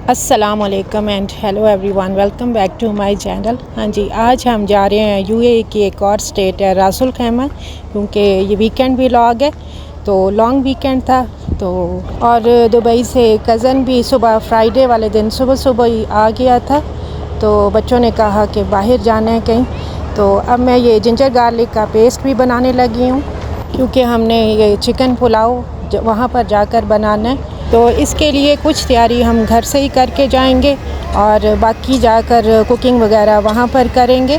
अस्सलाम वालेकुम and hello everyone, welcome back to my channel. हाँ जी, आज हम जा रहे हैं यूएई की एक और स्टेट है रासुल खैमा, क्योंकि ये वीकेंड व्लॉग है तो लॉन्ग वीकेंड था। तो और दुबई से कज़न भी सुबह फ्राइडे वाले दिन सुबह सुबह ही आ गया था। तो बच्चों ने कहा कि बाहर जाना है कहीं, तो अब मैं ये जिंजर गार्लिक का पेस्ट भी बनाने लगी हूँ, क्योंकि हमने ये चिकन पुलाव वहाँ पर जाकर बनाना है। तो इसके लिए कुछ तैयारी हम घर से ही करके जाएंगे और बाकी जाकर कुकिंग वगैरह वहाँ पर करेंगे।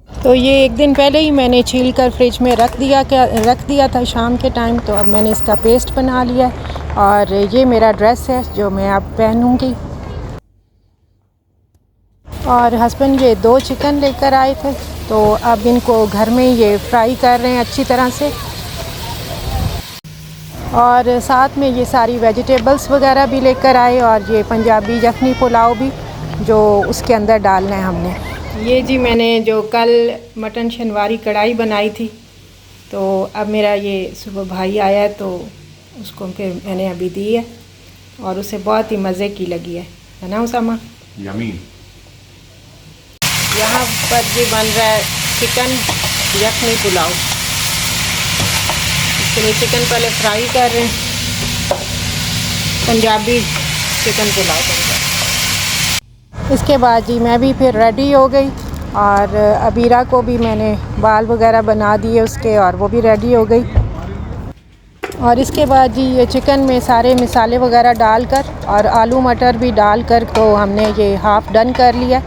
तो ये एक दिन पहले ही मैंने छील कर फ्रिज में रख दिया था शाम के टाइम। तो अब मैंने इसका पेस्ट बना लिया है और ये मेरा ड्रेस है जो मैं अब पहनूँगी। और हस्बैंड ये 2 चिकन लेकर आए थे, तो अब इनको घर में ये फ्राई कर रहे हैं अच्छी तरह से। और साथ में ये सारी वेजिटेबल्स वगैरह भी लेकर आए और ये पंजाबी यखनी पुलाव भी जो उसके अंदर डालना है हमने। ये जी मैंने जो कल मटन शनवारी कढ़ाई बनाई थी, तो अब मेरा ये सुबह भाई आया है तो उसको फिर मैंने अभी दी है और उसे बहुत ही मज़े की लगी है ना उसामा? यमी। यहाँ पर जी बन रहा है चिकन यखनी पुलाव। इसके लिए चिकन पहले फ्राई कर रहे हैं, पंजाबी चिकन पुलाव बन रहा है। इसके बाद जी मैं भी फिर रेडी हो गई और अबीरा को भी मैंने बाल वगैरह बना दिए उसके, और वो भी रेडी हो गई। और इसके बाद जी ये चिकन में सारे मसाले वगैरह डालकर और आलू मटर भी डालकर तो हमने ये हाफ़ डन कर लिया,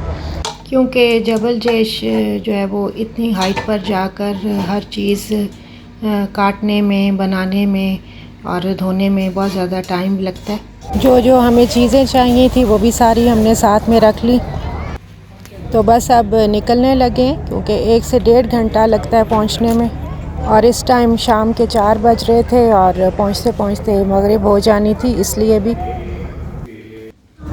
क्योंकि जबल जैश जो है वो इतनी हाइट पर जाकर हर चीज़ काटने में, बनाने में और धोने में बहुत ज़्यादा टाइम लगता है। जो जो हमें चीज़ें चाहिए थी वो भी सारी हमने साथ में रख ली। तो बस अब निकलने लगे, क्योंकि 1 से 1.5 घंटा लगता है पहुंचने में। और इस टाइम शाम के 4 बज रहे थे और पहुंचते पहुंचते मगरिब हो जानी थी, इसलिए भी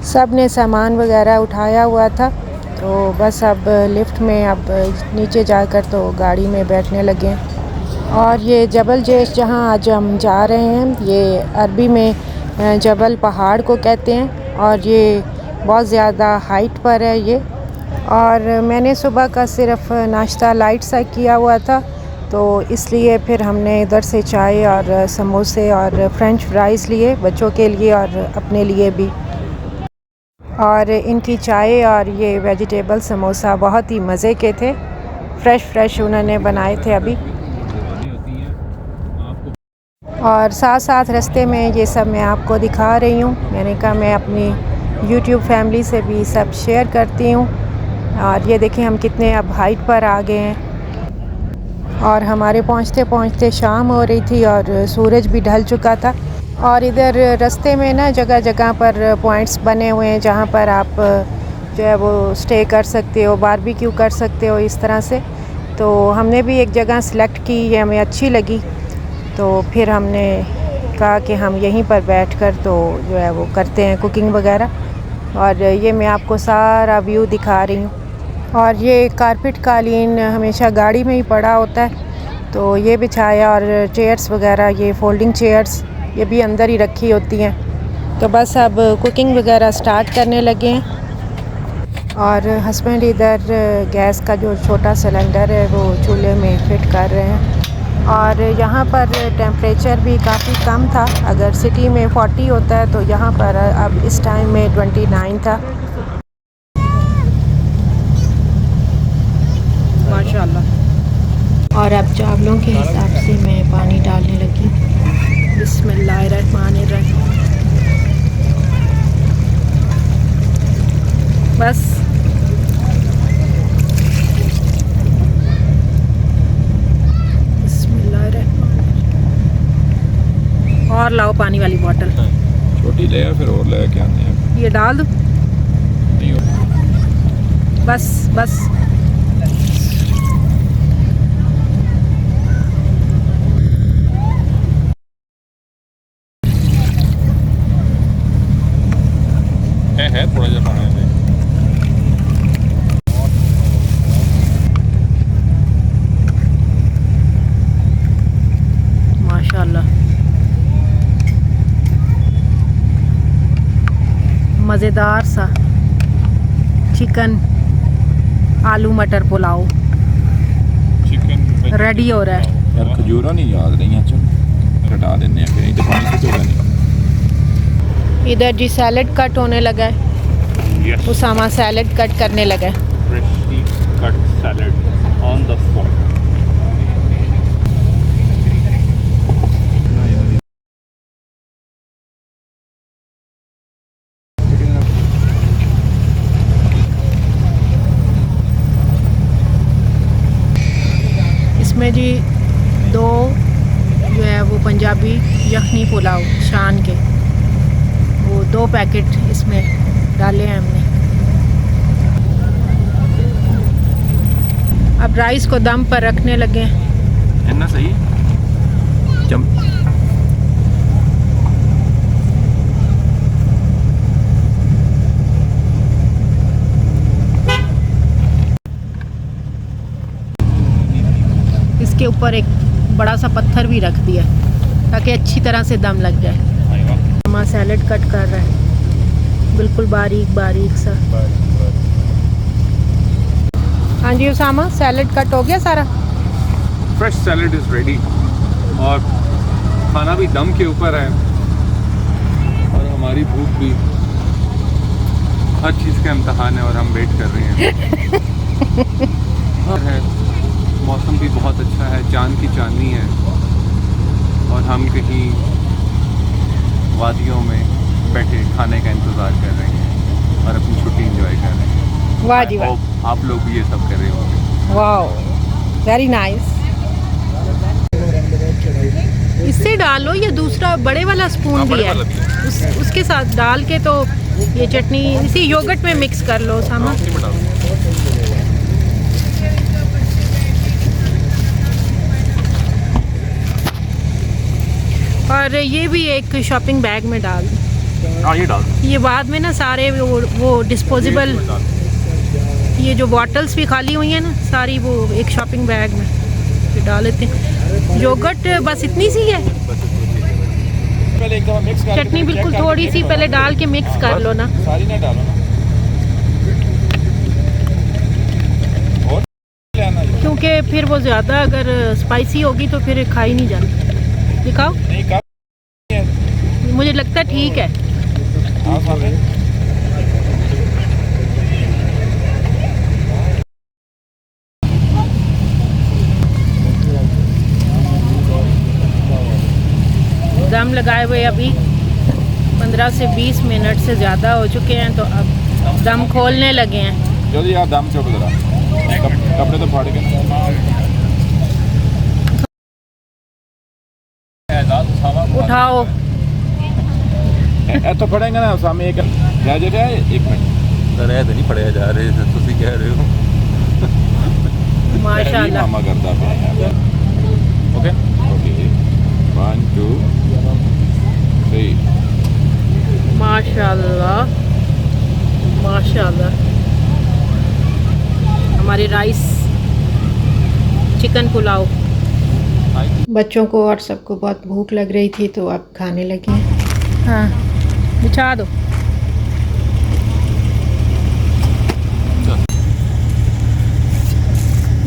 सब ने सामान वगैरह उठाया हुआ था। तो बस अब लिफ्ट में अब नीचे जाकर तो गाड़ी में बैठने लगे। और ये जबल जैश जहाँ आज हम जा रहे हैं, ये अरबी में जबल पहाड़ को कहते हैं और ये बहुत ज़्यादा हाइट पर है ये। और मैंने सुबह का सिर्फ नाश्ता लाइट सा किया हुआ था, तो इसलिए फिर हमने इधर से चाय और समोसे और फ्रेंच फ्राइज़ लिए बच्चों के लिए और अपने लिए भी। और इनकी चाय और ये वेजिटेबल समोसा बहुत ही मज़े के थे, फ्रेश उन्होंने बनाए थे अभी। और साथ साथ रास्ते में ये सब मैं आपको दिखा रही हूँ। मैंने कहा मैं अपनी यूट्यूब फैमिली से भी सब शेयर करती हूँ। और ये देखें हम कितने अब हाइट पर आ गए हैं और हमारे पहुँचते पहुँचते शाम हो रही थी और सूरज भी ढल चुका था। और इधर रास्ते में ना जगह जगह पर पॉइंट्स बने हुए हैं जहाँ पर आप जो है वो स्टे कर सकते हो, बारबेक्यू कर सकते हो इस तरह से। तो हमने भी एक जगह सेलेक्ट की, ये हमें अच्छी लगी, तो फिर हमने कहा कि हम यहीं पर बैठकर तो जो है वो करते हैं कुकिंग वगैरह। और ये मैं आपको सारा व्यू दिखा रही हूँ। और ये कारपेट कालीन हमेशा गाड़ी में ही पड़ा होता है, तो ये बिछाया। और चेयर्स वगैरह, ये फोल्डिंग चेयर्स, ये भी अंदर ही रखी होती हैं। तो बस अब कुकिंग वगैरह स्टार्ट करने लगे हैं। और हस्बैंड इधर गैस का जो छोटा सिलेंडर है वो चूल्हे में फिट कर रहे हैं। और यहाँ पर टेम्परेचर भी काफ़ी कम था। अगर सिटी में 40 होता है तो यहाँ पर अब इस टाइम में 29 था। माशाल्लाह। और अब चावलों के हिसाब से मैं पानी डालने लगी। बिस्मिल्लाहिर्रहमानिर्रहीम। बस और लाओ पानी वाली बोतल। छोटी ले आ, फिर और ले क्या नहीं ये डाल दो। नहीं हो। बस है थोड़ा सा पानी है। माशाल्लाह। मज़ेदार सा चिकन आलू मटर पुलाव चिकन रेडी हो रहा है। यार खजूरा नहीं याद नहीं है, चल हटा देने हैं, फिर तो पानी से होगा नहीं। इधर जी सैलेड कट होने लगा है। यस, उसामा सैलेड कट करने लगा है। Freshly cut salad on the spot. इसमें जी दो जो है वो पंजाबी यखनी पुलाव शान के, वो 2 पैकेट इसमें डाले हैं हमने। अब राइस को दम पर रखने लगे हैं। है ना सही? जम इसके ऊपर एक बड़ा सा पत्थर भी रख दिया ताकि अच्छी तरह से दम लग जाए। आएगा। मामा सैलेड कट कर रहा है, बिल्कुल बारीक बारीक सा। हाँ जी उसामा, सैलेड कट हो गया सारा। फ्रेश सैलेड इज़ रेडी और खाना भी दम के ऊपर है और हमारी भूख भी, हर चीज़ का इम्तहान है और हम वेट कर रहे हैं। और है मौसम भी बहुत अच्छा है, चांद की चांदनी है और हम कहीं वादियों में बैठे खाने का इंतज़ार कर रहे हैं और अपनी छुट्टी एंजॉय कर रहे हैं। वाह जी वाह, Hope आप लोग भी ये सब कर रहे होंगे। वाह वेरी नाइस। इससे डालो, ये दूसरा बड़े वाला स्पून भी है, उसके साथ डाल के तो ये चटनी इसी योगर्ट में मिक्स कर लो सामा। और ये भी एक शॉपिंग बैग में डाल दो। हाँ ये डाल दो। ये बाद में ना सारे वो डिस्पोजेबल, ये जो बॉटल्स भी खाली हुई हैं ना सारी, वो एक शॉपिंग बैग में ये डाल लेते हैं। योगर्ट बस इतनी सी है, पहले एक दफा मिक्स कर, चटनी बिल्कुल थोड़ी सी पहले डाल के मिक्स कर लो ना। सारी ना डालो ना, और लेना है। क्योंकि फिर वो ज़्यादा अगर स्पाइसी होगी तो फिर खाई नहीं जाती। दिखाओ, नहीं का मुझे लगता है ठीक है। हाँ सामने दम लगाए हुए अभी 15 से 20 मिनट से ज़्यादा हो चुके हैं, तो अब दम खोलने लगे हैं। जल्दी यार दम चौक जरा, कपड़े तो फाड़ के उठाओ। तो पड़ेगा ना सामने एक जा जा 1 मिनट रहते नहीं पढ़े जा रहे थे, तुसी कह रहे हो। माशाल्लाह मामा करता है। Okay okay 1 2 3। माशाल्लाह माशाल्लाह। हमारे राइस चिकन पुलाव। बच्चों को और सबको बहुत भूख लग रही थी तो अब खाने लगे हैं। हाँ बिछा दो।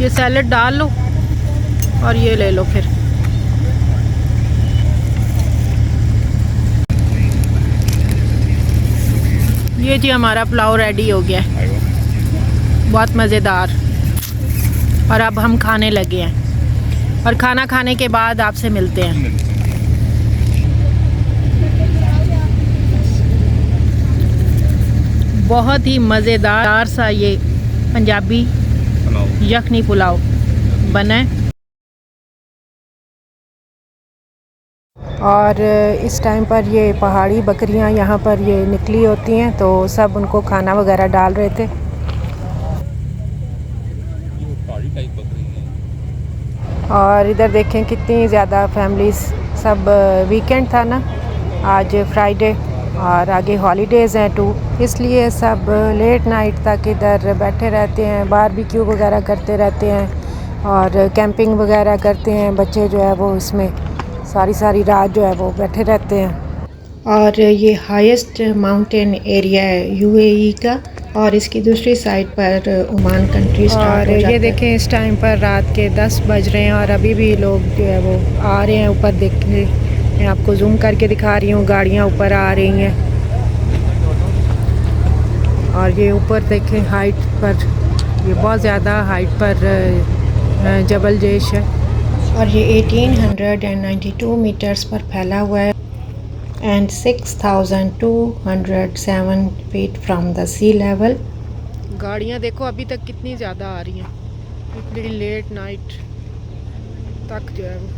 ये सैलेड डाल लो और ये ले लो फिर। ये जी हमारा पुलाव रेडी हो गया है, बहुत मज़ेदार। और अब हम खाने लगे हैं और खाना खाने के बाद आपसे मिलते हैं। बहुत ही मज़ेदार सा ये पंजाबी यखनी पुलाव बना है। और इस टाइम पर ये पहाड़ी बकरियां यहाँ पर ये निकली होती हैं, तो सब उनको खाना वगैरह डाल रहे थे। और इधर देखें कितनी ज़्यादा फैमिलीज़, सब वीकेंड था ना आज, फ्राइडे, और आगे हॉलीडेज़ हैं 2, इसलिए सब लेट नाइट तक इधर बैठे रहते हैं, बारबेक्यू वगैरह करते रहते हैं और कैंपिंग वगैरह करते हैं। बच्चे जो है वो इसमें सारी रात जो है वो बैठे रहते हैं। और ये हाईएस्ट माउंटेन एरिया है यूएई का, और इसकी दूसरी साइड पर ओमान कंट्री स्टार्ट हो जाता है। ये देखें इस टाइम पर रात के 10 बज रहे हैं और अभी भी लोग जो है वो आ रहे हैं ऊपर देखने। मैं आपको जूम करके दिखा रही हूँ, गाड़ियाँ ऊपर आ रही हैं। और ये ऊपर देखें हाइट पर, ये बहुत ज़्यादा हाइट पर जबल जेश है और ये 1892 मीटर्स पर फैला हुआ है and 6207 feet from the sea level. गाड़ियाँ देखो अभी तक कितनी ज़्यादा आ रही हैं, इतनी लेट नाइट तक जो है वो।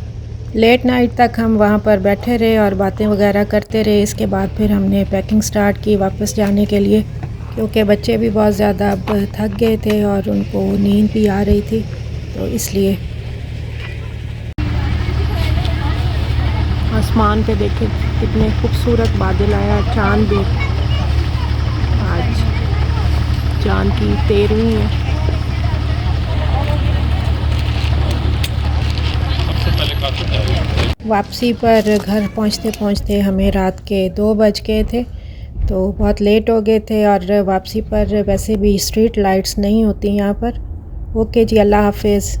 लेट नाइट तक हम वहाँ पर बैठे रहे और बातें वगैरह करते रहे। इसके बाद फिर हमने पैकिंग स्टार्ट की वापस जाने के लिए, क्योंकि बच्चे भी बहुत ज़्यादा अब थक गए थे और उनको नींद भी आ रही थी, तो इसलिए। आसमान पे देखें कितने खूबसूरत बादल आया, चांद भी, आज चांद की 13वीं है। वापसी पर घर पहुंचते पहुंचते हमें रात के 2 बज गए थे, तो बहुत लेट हो गए थे। और वापसी पर वैसे भी स्ट्रीट लाइट्स नहीं होती यहाँ पर। ओके जी, अल्लाह हाफिज़।